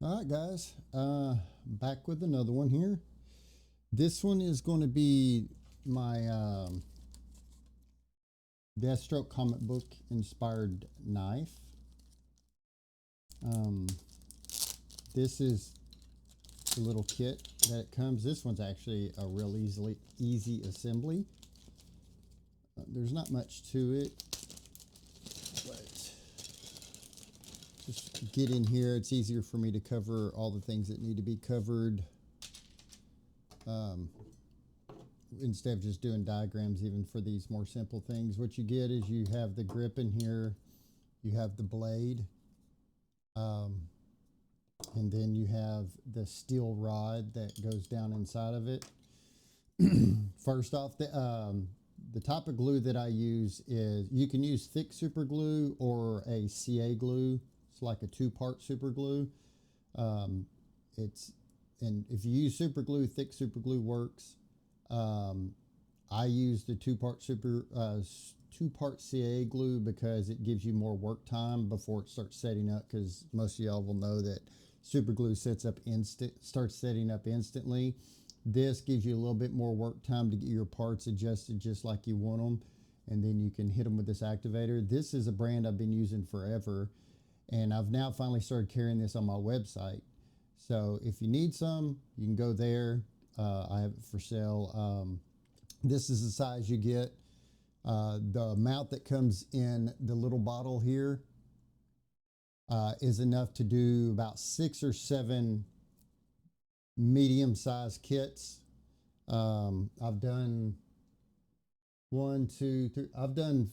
All right, guys, back with another one here. This one is going to be my Deathstroke comic book inspired knife. Um, this is the little kit that it comes. This one's actually a real easy assembly. There's not much to it, but just get in here. It's easier for me to cover all the things that need to be covered. Instead of just doing diagrams even for these more simple things. What you get is you have the grip in here, you have the blade, and then you have the steel rod that goes down inside of it. First off, the type of glue that I use is, you can use thick super glue or a CA glue. It's like a two-part super glue. And if you use super glue, thick super glue works. I use the two-part CA glue because it gives you more work time before it starts setting up, because most of y'all will know that super glue starts setting up instantly. This gives you a little bit more work time to get your parts adjusted just like you want them, and then you can hit them with this activator. This is a brand I've been using forever, and I've now finally started carrying this on my website. So if you need some, you can go there. I have it for sale. This is the size you get. The amount that comes in the little bottle here is enough to do about 6 or 7 medium-sized kits. I've done 1, 2, 3. I've done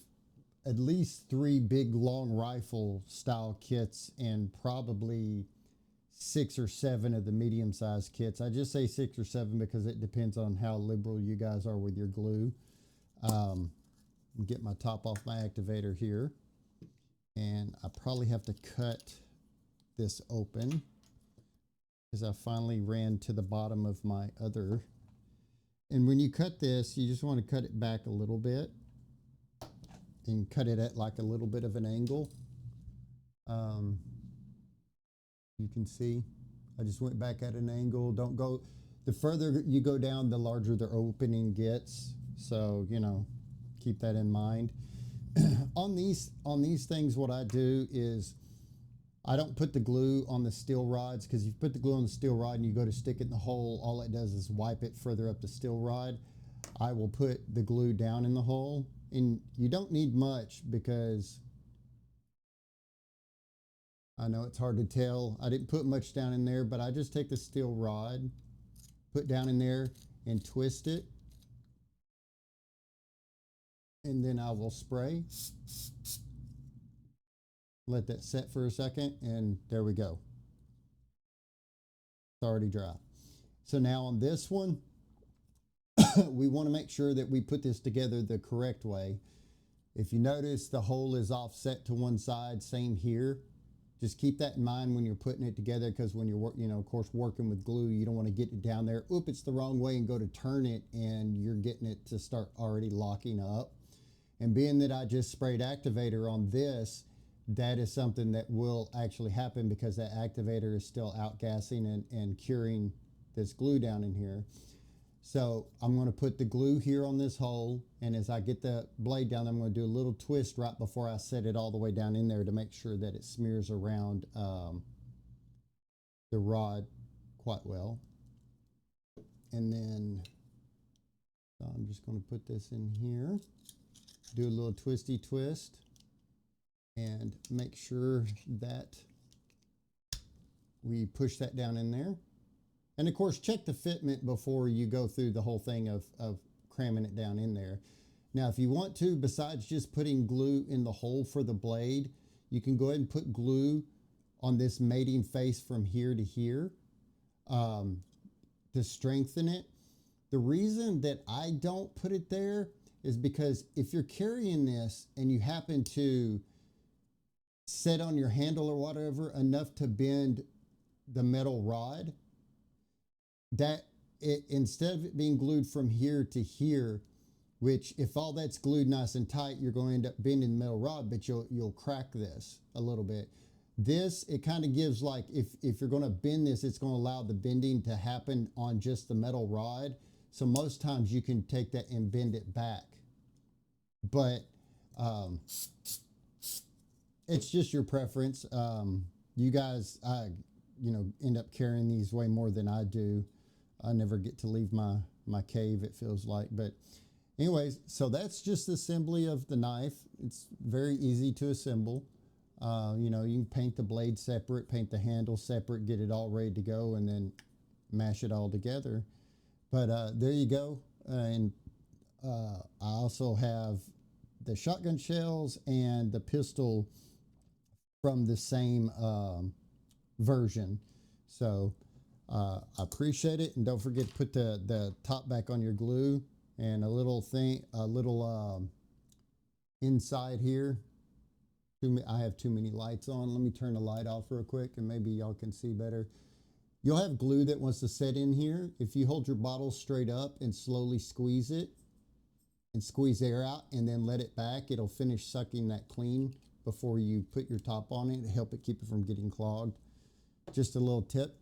at least 3 big long rifle style kits and probably 6 or 7 of the medium-sized kits. I just say 6 or 7 because it depends on how liberal you guys are with your glue. Get my top off my activator here, and I probably have to cut this open because I finally ran to the bottom of my other. And when you cut this, you just want to cut it back a little bit and cut it at like a little bit of an angle. You can see I just went back at an angle. Don't go, the further you go down, the larger the opening gets. So, you know, keep that in mind. On these things, what I do is I don't put the glue on the steel rods, because if you put the glue on the steel rod and you go to stick it in the hole, all it does is wipe it further up the steel rod. I will put the glue down in the hole, and you don't need much, because I know it's hard to tell. I didn't put much down in there, but I just take the steel rod, put down in there, and twist it. And then I will spray. Let that set for a second, and there we go. It's already dry. So now on this one, we want to make sure that we put this together the correct way. If you notice, the hole is offset to one side, same here. Just keep that in mind when you're putting it together, because when you're, of course, working with glue, you don't want to get it down there. Oop, it's the wrong way, and go to turn it, and you're getting it to start already locking up. And being that I just sprayed activator on this, that is something that will actually happen, because that activator is still outgassing and curing this glue down in here. So I'm going to put the glue here on this hole, and as I get the blade down, I'm going to do a little twist right before I set it all the way down in there to make sure that it smears around the rod quite well. And then so I'm just going to put this in here, do a little twisty twist, and make sure that we push that down in there. And of course, check the fitment before you go through the whole thing of cramming it down in there. Now, if you want to, besides just putting glue in the hole for the blade, you can go ahead and put glue on this mating face from here to here to strengthen it. The reason that I don't put it there is because if you're carrying this and you happen to set on your handle or whatever enough to bend the metal rod, that it, instead of it being glued from here to here, which if all that's glued nice and tight, you're going to end up bending the metal rod, but you'll crack this a little bit. This, it kind of gives like, if you're going to bend this, it's going to allow the bending to happen on just the metal rod. So most times you can take that and bend it back. But it's just your preference. You guys, end up carrying these way more than I do. I never get to leave my cave, it feels like. But anyways, so that's just the assembly of the knife. It's very easy to assemble. You can paint the blade separate, paint the handle separate, get it all ready to go, and then mash it all together. But there you go. And I also have the shotgun shells and the pistol from the same version. So I appreciate it, and don't forget to put the top back on your glue, and a little inside here. I have too many lights on. Let me turn the light off real quick, and maybe y'all can see better. You'll have glue that wants to set in here. If you hold your bottle straight up and slowly squeeze it and squeeze air out and then let it back, it'll finish sucking that clean before you put your top on it to help it keep it from getting clogged. Just a little tip.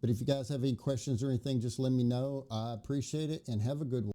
But if you guys have any questions or anything, just let me know. I appreciate it, and have a good one.